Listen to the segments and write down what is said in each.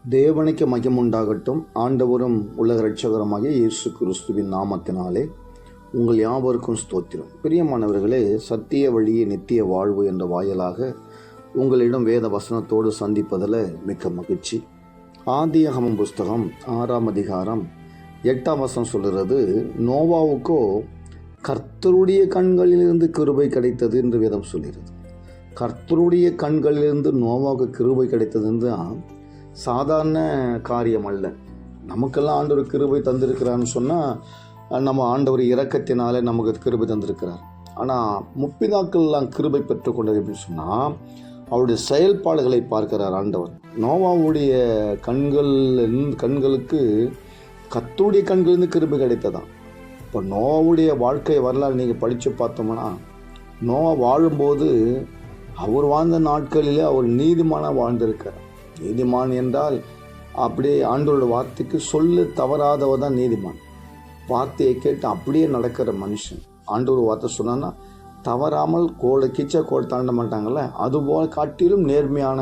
தேவனுக்கு மகிமுண்டாகட்டும். ஆண்டவரும் உலக இரட்சகருமாகிய இயேசு கிறிஸ்துவின் நாமத்தினாலே உங்கள் யாவருக்கும் ஸ்தோத்திரம். பிரியமானவர்களே, சத்திய வழியே நித்திய வாழ்வு என்ற வாயிலாக உங்களிடம் வேத வசனத்தோடு சந்திப்பதில் மிக்க மகிழ்ச்சி. ஆதியாகமம் புஸ்தகம் 6ஆம் அதிகாரம் 8ஆம் வசனம் சொல்கிறது, நோவாவுக்கோ கர்த்தருடைய கண்களிலிருந்து கிருபை கிடைத்தது என்று வேதம் சொல்கிறது. கர்த்தருடைய கண்களிலிருந்து நோவாவுக்கு கிருபை கிடைத்தது சாதாரண காரியம் அல்ல. நமக்கெல்லாம் ஆண்டவர் கிருபை தந்திருக்கிறான்னு சொன்னால் நம்ம ஆண்டவர் இரக்கத்தினாலே நமக்கு கிருபை தந்திருக்கிறார். ஆனால் முற்பிதாக்கள்லாம் கிருபை பெற்றுக்கொண்டது அப்படின்னு சொன்னால் அவருடைய செயல்பாடுகளை பார்க்கிறார் ஆண்டவர். நோவாவுடைய கண்களுக்கு கர்த்தருடைய கண்களிலிருந்து கிருபை கிடைத்ததான். இப்போ நோவாவுடைய வாழ்க்கை வரலாறு நீங்கள் படித்து பார்த்தோம்னா, நோவா வாழும்போது அவர் வாழ்ந்த நாட்களிலே அவர் நீதிமானாக வாழ்ந்திருக்கிறார். நீதிமான் என்றால் அப்படியே ஆண்டவரோட வார்த்தைக்கு சொல்ல தவறாதவர் தான் நீதிமான். வார்த்தையை கேட்டு அப்படியே நடக்கிற மனுஷன். ஆண்டவர் வார்த்தை சொன்னான்னா தவறாமல் கோல் தாண்ட மாட்டாங்கள்ல, அதுபோல் காட்டிலும் நேர்மையான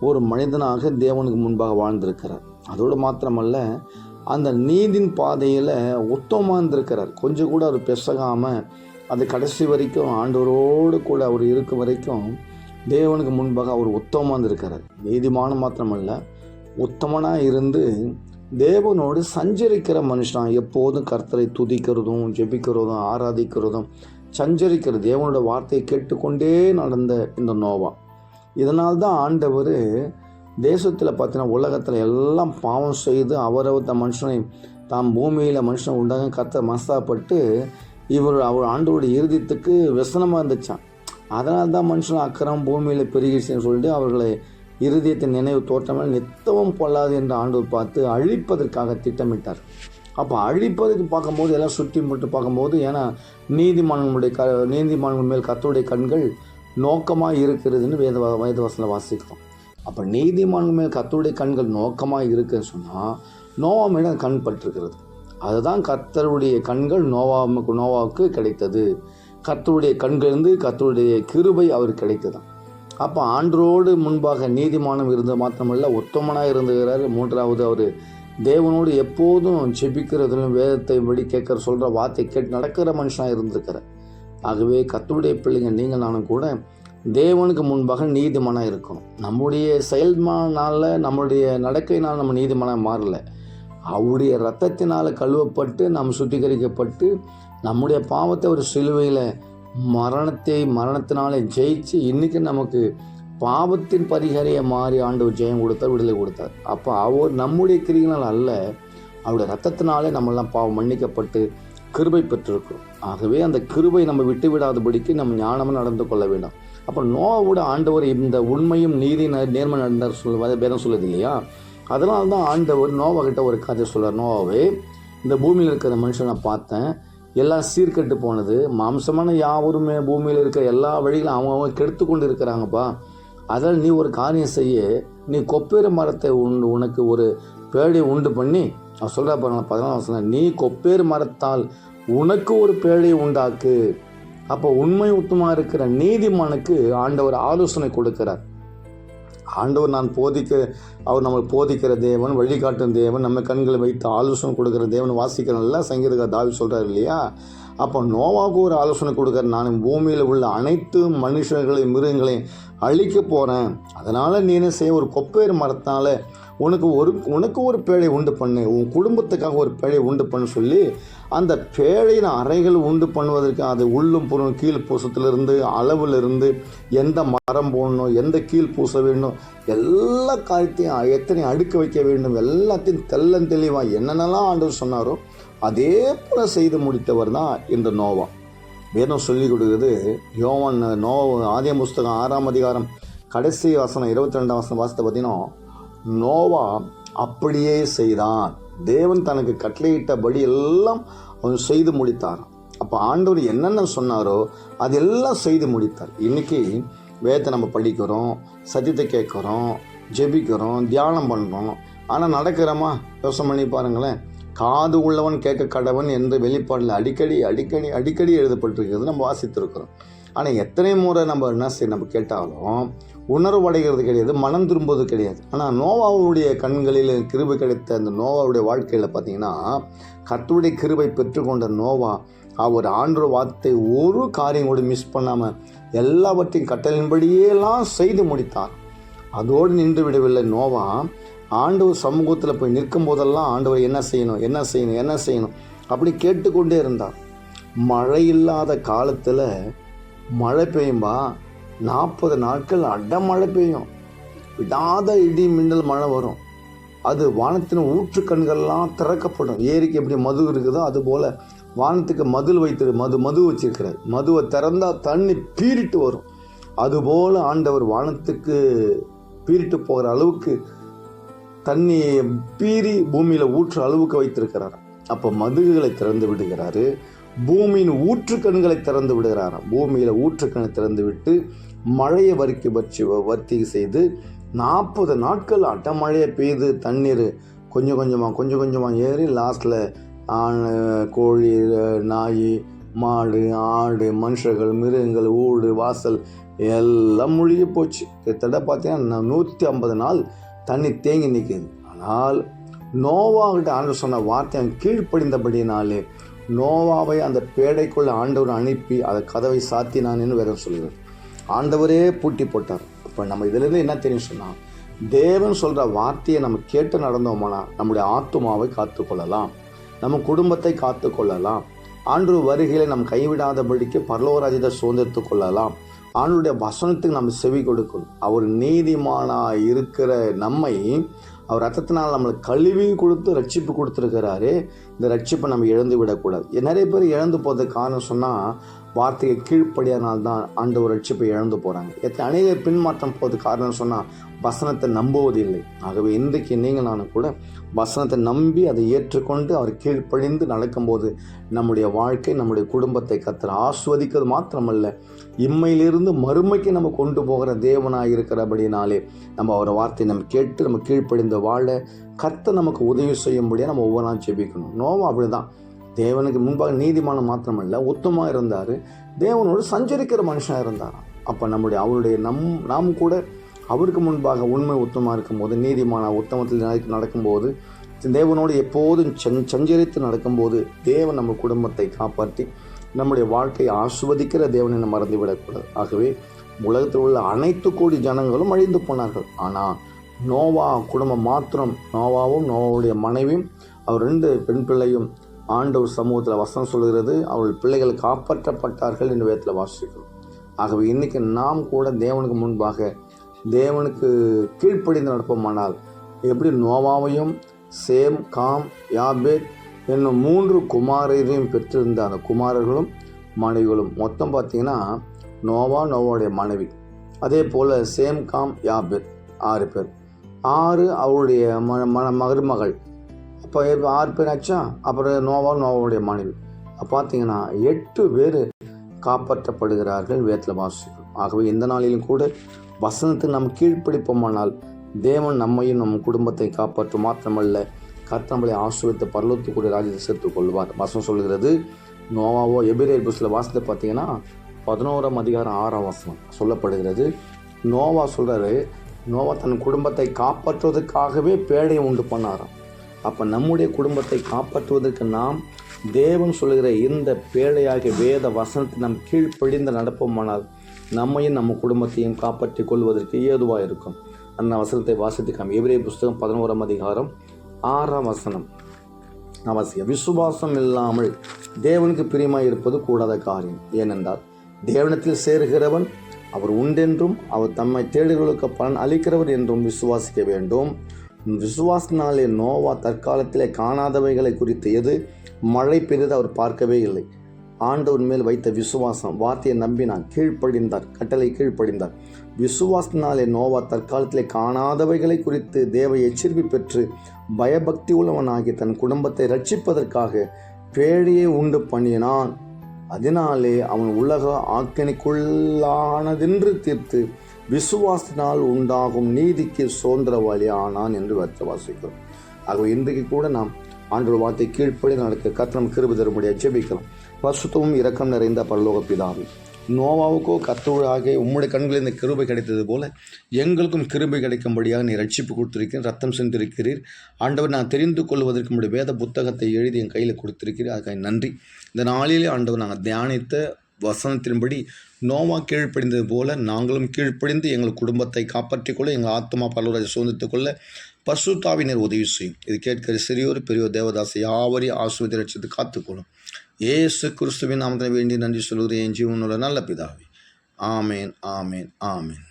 ஒரு மனிதனாக தேவனுக்கு முன்பாக வாழ்ந்திருக்கிறார். அதோடு மாத்திரமல்ல, அந்த நீதின் பாதையில் உத்தமமாக இருந்திருக்கிறார். கொஞ்சம் கூட அவர் பெசகாமல் அது கடைசி வரைக்கும் ஆண்டவரோடு கூட அவர் இருக்கும் வரைக்கும் தேவனுக்கு முன்பாக அவர் உத்தமமாக இருந்திருக்கிறார். நீதிமான மாத்திரமல்ல, உத்தமனாக இருந்து தேவனோடு சஞ்சரிக்கிற மனுஷனாக எப்போதும் கர்த்தரை துதிக்கிறதும் ஜெபிக்கிறதும் ஆராதிக்கிறதும் சஞ்சரிக்கிற தேவனோட வார்த்தையை கேட்டுக்கொண்டே நடந்த இந்த நோவா. இதனால்தான் ஆண்டவர் தேசத்தில் பார்த்தீங்கன்னா உலகத்தில் எல்லாம் பாவம் செய்து அவரவர் மனுஷனை தாம் பூமியில் மனுஷனை உண்டாக கர்த்தர் மனஸ்தாபப்பட்டு அவர் ஆண்டவருடைய இருதயத்துக்கு व्यसனமாக இருந்துச்சான். அதனால தான் மனுஷன் அக்கறம் பூமியில் பெருகிடுச்சுன்னு சொல்லிட்டு அவர்களை இருதயத்தின் நினைவு தோற்றமாக நித்தமும் பொல்லாது என்று ஆண்டவர் பார்த்து அழிப்பதற்காக திட்டமிட்டார். அப்போ அழிப்பதற்கு பார்க்கும்போது எல்லாம் சுற்றி மட்டும் பார்க்கும்போது, ஏன்னா நீதிமான்கள் மேல் கர்த்தருடைய கண்கள் நோக்கமாக இருக்கிறதுன்னு வேதவசனம் வாசிக்கிறோம். அப்போ நீதிமான்கள் மேல் கர்த்தருடைய கண்கள் நோக்கமாக இருக்குன்னு சொன்னால் நோவா மேலே கண் பட்டிருக்கிறது. அதுதான் கர்த்தருடைய கண்கள் நோவாவுக்கு கிடைத்தது. கர்த்தருடைய கண்களிலிருந்து கர்த்தருடைய கிருபை அவருக்கு கிடைத்ததான். அப்போ ஆண்டரோடு முன்பாக நீதிமானம் இருந்த மாத்திரமல்ல, உத்தமனாக இருந்துகிறார். மூன்றாவது, அவர் தேவனோடு எப்போதும் ஜெபிக்கிறதுலும் வேதத்தை படி சொல்கிற வார்த்தை கேட்டு நடக்கிற மனுஷனாக இருந்திருக்கிறார். ஆகவே கர்த்தருடைய பிள்ளைங்க நீங்கள் நானும் கூட தேவனுக்கு முன்பாக நீதிமானாக இருக்கணும். நம்முடைய செயல்மானால் நம்முடைய நடக்கையினால் நம்ம நீதிமானாக மாறலை. அவருடைய இரத்தத்தினால் கழுவப்பட்டு நாம் சுத்திகரிக்கப்பட்டு நம்முடைய பாவத்தை ஒரு சிலுவையில் மரணத்தினாலே ஜெயிச்சு இன்றைக்கி நமக்கு பாவத்தின் பரிகாரியை மாறி ஆண்டவர் ஜெயம் கொடுத்தார், விடுதலை கொடுத்தார். அப்போ அவர் நம்முடைய கிரியினால் அல்ல, அவருடைய இரத்தத்தினாலே நம்மெல்லாம் பாவம் மன்னிக்கப்பட்டு கிருபை பெற்றிருக்கிறோம். ஆகவே அந்த கிருபை நம்ம விட்டு விடாதபடிக்கு நம்ம ஞானமாக நடந்து கொள்ள வேண்டும். அப்போ நோவோட ஆண்டவர் இந்த உண்மையும் நீதி நேர்மை நடந்தார் வேதம் சொல்லுது இல்லையா? அதனால தான் ஆண்டவர் நோவாகிட்ட ஒரு கதை சொல்கிறார். நோவாவே, இந்த பூமியில் இருக்கிற மனுஷனை நான் பார்த்தேன், எல்லாம் சீர்கெட்டு போனது, மாம்சமான யாவருமே பூமியில் இருக்கிற எல்லா வழிகளும் அவங்க கெடுத்து கொண்டு இருக்கிறாங்கப்பா. அதனால் நீ ஒரு காரியம் செய்ய, நீ கொப்பேறு மரத்தை உனக்கு ஒரு பேழை உண்டு பண்ணி, அவர் சொல்கிறா பாருங்க 14 நீ கொப்பேறு மரத்தால் உனக்கு ஒரு பேழை உண்டாக்கு. அப்போ உண்மை உத்தமாக இருக்கிற நீதிமானுக்கு ஆண்டவர் ஆலோசனை கொடுக்கிறார். ஆண்டவர் அவர் நம்மளை போதிக்கிற தேவன், வழிகாட்டும் தேவன், நம்ம கண்களை வைத்து ஆலோசனை கொடுக்குற தேவன் வாசிக்கிறனால சங்கீதக்காரர் தாவீது சொல்கிறார் இல்லையா? அப்போ நோவாவுக்கு ஒரு ஆலோசனை கொடுக்குற, நான் பூமியில் உள்ள அனைத்து மனுஷர்களையும் மிருகங்களையும் அழிக்க போகிறேன், அதனால் நீ என்ன செய்ய, ஒரு கொப்பேறு மரத்தால் உனக்கு ஒரு பேழை உண்டு பண்ணு, உன் குடும்பத்துக்காக ஒரு பேழை உண்டு பண்ணு சொல்லி அந்த பேழையின் அறைகள் உண்டு பண்ணுவதற்கு அது உள்ளும் புறம் கீழ் பூசத்திலிருந்து அளவிலிருந்து எந்த மரம் போடணும், எந்த கீழ் பூச வேண்டும், எல்லா காரியத்தையும் எத்தனை அடுக்க வைக்க வேண்டும், எல்லாத்தையும் தெளிவாக என்னென்னலாம் ஆண்டவர் சொன்னாரோ அதே போல் செய்து முடித்தவர் தான் இந்த நோவா. வேதம் சொல்லி கொடுக்குறது. ஆதியாகமம் புஸ்தகம் 6ஆம் அதிகாரம் கடைசி வசனம் 22ஆம் வசனம் வாசத்தை பார்த்தீங்கன்னா, நோவா அப்படியே செய்தான். தேவன் தனக்கு கட்டளையிட்டபடி எல்லாம் அவன் செய்து முடித்தார். அப்போ ஆண்டவர் என்னென்ன சொன்னாரோ அதெல்லாம் செய்து முடித்தார். இன்றைக்கி வேதத்தை நம்ம படிக்கிறோம், சத்தியத்தை கேட்குறோம், ஜெபிக்கிறோம், தியானம் பண்ணுறோம். ஆனால் நடக்கிறோமா? யோசனை பண்ணி பாருங்களேன். காது உள்ளவன் கேட்க கடவன் என்று வெளிப்பாடில் அடிக்கடி எழுதப்பட்டிருக்கிறது நம்ம வாசித்திருக்கிறோம். ஆனால் எத்தனை முறை நம்ம என்ன செய்ய நம்ம கேட்டாலும் உணர்வடைகிறது கிடையாது, மனம் திரும்புவது கிடையாது. ஆனால் நோவாவுடைய கண்களில் கிருபை கிடைத்த அந்த நோவாவுடைய வாழ்க்கையில் பார்த்தீங்கன்னா, கர்த்தருடைய கிருபை பெற்றுக்கொண்ட நோவா அவர் ஆண்டவர் வார்த்தை ஒரு காரியம் கூட மிஸ் பண்ணாமல் எல்லாவற்றையும் கட்டளையின்படியெல்லாம் செய்து முடித்தார். அதோடு நின்று விடவில்லை. நோவா ஆண்டவர் சமூகத்தில் போய் நிற்கும் போதெல்லாம் ஆண்டவர் என்ன செய்யணும் அப்படி கேட்டுக்கொண்டே இருந்தார். மழை இல்லாத காலத்தில் மழை பெய்யும்பா, 40 நாட்கள் அடமழை பெய்யும், விடாத இடி மின்னல் மழை வரும். அது வானத்தின் ஊற்று கண்கள்லாம் திறக்கப்படும். ஏரிக்கு எப்படி மது இருக்குதோ அதுபோல் வானத்துக்கு மதில் மது வச்சிருக்கிறார். மதுவை திறந்தால் தண்ணி பீறிட்டு வரும். அதுபோல் ஆண்டவர் வானத்துக்கு பீறிட்டு போகிற அளவுக்கு தண்ணி பீறி பூமியில் ஊற்று அளவுக்கு வைத்திருக்கிறார். அப்போ மதுகளை திறந்து விடுகிறாரு, பூமியின் ஊற்றுக்கண்களை திறந்து விடுகிறாராம். பூமியில் ஊற்றுக்கண்ணை திறந்து விட்டு மழையை வர்த்திகை செய்து 40 நாட்கள் அட்டமழையை பெய்து தண்ணீர் கொஞ்சம் கொஞ்சமாக ஏறி லாஸ்ட்டில் கோழி, நாய், மாடு, ஆடு, மனுஷர்கள், மிருகங்கள், ஊடு, வாசல் எல்லாம் முழுகி போச்சு. கிட்டத்தட்ட பார்த்தீங்கன்னா 150 நாள் தண்ணி தேங்கி நிற்கிது. ஆனால் நோவாகிட்ட ஆண்டவர் சொன்ன வார்த்தை கீழ்ப்படிந்தபடினாலே நோவாவை அந்த பேடைக்குள்ள ஆண்டவர் அனுப்பி அதை கதவை சாத்தினான்னு வேதம் சொல்லுகிறது. ஆண்டவரே பூட்டி போட்டார். இப்போ நம்ம இதிலிருந்து என்ன தெரியும் சொன்னால், தேவன் சொல்கிற வார்த்தையை நம்ம கேட்டு நடந்தோம்னா நம்முடைய ஆத்துமாவை காத்துக்கொள்ளலாம், நம்ம குடும்பத்தை காத்துக்கொள்ளலாம், ஆண்டவர் வருகையில் நம்ம கைவிடாதபடிக்கு பரலோகராஜ்யத்தை சுதந்திரித்து கொள்ளலாம். ஆண்டவருடைய வசனத்துக்கு நம்ம செவி கொடுக்கணும். அவர் நீதிமானாக இருக்கிற நம்மை அவர் ரத்தத்தினால் நம்மளுக்கு கழுவி கொடுத்து ரட்சிப்பு கொடுத்துருக்கிறாரு. இந்த ரட்சிப்பை நம்ம இழந்து விடக்கூடாது. நிறைய பேர் இழந்து போகிறதுக்கு காரணம் சொன்னால் வார்த்தையை கீழ்ப்படியானால்தான் ஆண்டவர் ரட்சிப்பை இழந்து போகிறாங்க. அநேக பின்மாற்றம் போகிறதுக்கு காரணம் சொன்னால் வசனத்தை நம்புவதில்லை. ஆகவே இன்றைக்கு நீங்கள் நானும் கூட வசனத்தை நம்பி அதை ஏற்றுக்கொண்டு அவர் கீழ்ப்படிந்து நடக்கும்போது நம்முடைய வாழ்க்கை, நம்முடைய குடும்பத்தை கர்த்தர் ஆஸ்வதிக்கிறது மாத்திரமல்ல, இம்மையிலிருந்து மறுமைக்கு நம்ம கொண்டு போகிற தேவனாக இருக்கிறபடினாலே நம்ம அவர் வார்த்தையை நம்ம கேட்டு நம்ம கீழ்ப்படிந்து வாழ கர்த்தர் நமக்கு உதவி செய்யும்படியாக நம்ம ஒவ்வொரு நாள் ஜெபிக்கணும். நோவா அப்படிதான் தேவனுக்கு முன்பாக நீதிமான மாத்திரமல்ல, உத்தமமாக இருந்தார், தேவனோடு சஞ்சரிக்கிற மனுஷனாக இருந்தார். அப்போ அவருடைய நாம் கூட அவருக்கு முன்பாக உண்மை உத்தமாக இருக்கும்போது, நீதிமான உத்தமத்தில் நடக்கும்போது, தேவனோடு எப்போதும் சஞ்சரித்து நடக்கும்போது தேவன் நம்ம குடும்பத்தை காப்பாற்றி நம்முடைய வாழ்க்கையை ஆஸ்வதிக்கிற தேவனை நம்ம மறந்துவிடக்கூடாது. ஆகவே உலகத்தில் உள்ள அனைத்து கோடி ஜனங்களும் அழிந்து போனார்கள். ஆனால் நோவா குடும்பம் மாத்திரம், நோவாவும் நோவாவுடைய மனைவியும் அவர் 2 பெண் பிள்ளையும் ஆண்டவர் சமூகத்தில் வசனம் சொல்கிறது, அவர்கள் பிள்ளைகள் காப்பாற்றப்பட்டார்கள் என்று வேதத்தில் வாசிக்கிறோம். ஆகவே இன்றைக்கி நாம் கூட தேவனுக்கு முன்பாக தேவனுக்கு கீழ்ப்படிந்து நடப்போமானால் எப்படி நோவாவையும் சேம், காம், யாபேத் என்னும் 3 குமாரரையும் பெற்றிருந்த அந்த குமாரர்களும் மனைவிகளும் மொத்தம் பார்த்திங்கன்னா நோவாவுடைய மனைவி, அதே போல் சேம், காம், யாபேத் 6 பேர், 6 அவருடைய மருமகள். அப்போ 6 பேர் ஆச்சா. அப்புறம் நோவாவுடைய மனைவி பார்த்தீங்கன்னா 8 பேர் காப்பாற்றப்படுகிறார்கள் வேதத்தில் வாசிக்கிறோம். ஆகவே இந்த நாளிலும் கூட வசனத்துக்கு நம்ம கீழ்ப்பிடிப்போமானால் தேவன் நம்மையும் நம் குடும்பத்தை காப்பாற்ற மாத்திரமல்ல, கர்த்தர் நம்மளை ஆசீர்வதித்து பரலோகத்துக்குரிய ராஜ்யத்தை சேர்த்துக் கொள்வார். வசனம் சொல்கிறது, நோவாவோ எபிரேயர் புஸ்தகத்தில் வாசத்தை பார்த்தீங்கன்னா 11ஆம் அதிகாரம் 6ஆம் வசனம் சொல்லப்படுகிறது. நோவா சொல்கிறாரு, நோவா தன் குடும்பத்தை காப்பாற்றுவதற்காகவே பேடையை உண்டு பண்ணாராம். அப்போ நம்முடைய குடும்பத்தை காப்பாற்றுவதற்கு நாம் தேவன் சொல்லுகிற இந்த பேழையாகிய வேத வசனத்தை நம் கீழ்ப்படிந்து நடப்போமானால் நம்மையும் நம்ம குடும்பத்தையும் காப்பாற்றி கொள்வதற்கு ஏதுவாக இருக்கும். அந்த வசனத்தை வாசித்துக்காம எபிரேயர் புஸ்தகம் 11ஆம் அதிகாரம் 6ஆம் வசனம் அவசியம். விசுவாசம் இல்லாமல் தேவனுக்கு பிரியமாய் இருப்பது கூடாத காரியம். ஏனென்றால் தேவனத்தில் சேருகிறவன் அவர் உண்டென்றும் அவர் தம்மை தேடுகளுக்கு பலன் அளிக்கிறவர் என்றும் விசுவாசிக்க வேண்டும். விசுவாசத்தினாலே நோவா தற்காலத்திலே காணாதவைகளை குறித்து எது மழை பெய்தது அவர் பார்க்கவே இல்லை. ஆண்டவர் மேல் வைத்த விசுவாசம், வார்த்தையை நம்பினான், கீழ்ப்படிந்தார், கட்டளை கீழ்ப்படிந்தார். விசுவாசத்தினாலே நோவா தற்காலத்திலே காணாதவைகளை குறித்து தேவ எச்சரிப்பு பெற்று பயபக்தி உள்ளவனாகி தன் குடும்பத்தை ரட்சிப்பதற்காக பேழையை உண்டு பண்ணினான். அதனாலே அவன் உலக ஆக்கினைக்குள்ளானதென்று தீர்த்து விசுவாசத்தினால் உண்டாகும் நீதிக்கு சுதந்திரவாளி ஆனான் என்று வாசிக்கிறோம். ஆகவே இன்றைக்கு கூட நாம் ஆண்டவர் வார்த்தை கீழ்ப்படி நடக்க கர்த்தர் கிருபை தரும்படியாக ஜெபிக்கலாம். பரிசுத்தமும் இரக்கம் நிறைந்த பரலோக பிதாவே, நோவாவுக்கோ கர்த்தராகிய உம்முடைய கண்களில் இந்த கிருபை கிடைத்தது போல எங்களுக்கும் கிருபை கிடைக்கும்படியாக நீ ரட்சிப்பு கொடுத்திருக்கிறீர், ரத்தம் சென்றிருக்கிறீர். ஆண்டவர், நான் தெரிந்து கொள்வதற்கு உம்முடைய வேத புத்தகத்தை எழுதி என் கையில் கொடுத்திருக்கிறீர். அதுக்காக நன்றி. இந்த நாளிலே ஆண்டவர், நாங்கள் தியானித்த வசனத்தின்படி நோவா கீழ்ப்படிந்தது போல நாங்களும் கீழ்ப்படிந்து எங்கள் குடும்பத்தை காப்பாற்றிக்கொள்ள, எங்கள் ஆத்மா பரலோகத்தை சுதந்திரித்துக் கொள்ள பரிசுத்தாவினர் உதவி செய்யும். இது கேட்கிற சிறியோர் பெரியோர் தேவதாசை யாவரையும் ஆசீர்வதித்து ரட்சித்து காத்துக்கொள்ளும். இயேசு கிறிஸ்துவின் நாமத்தில் வேண்டி நன்றி சொல்கிறேன், என் ஜீவனுள்ள நல்ல பிதாவே. ஆமேன், ஆமேன், ஆமேன்.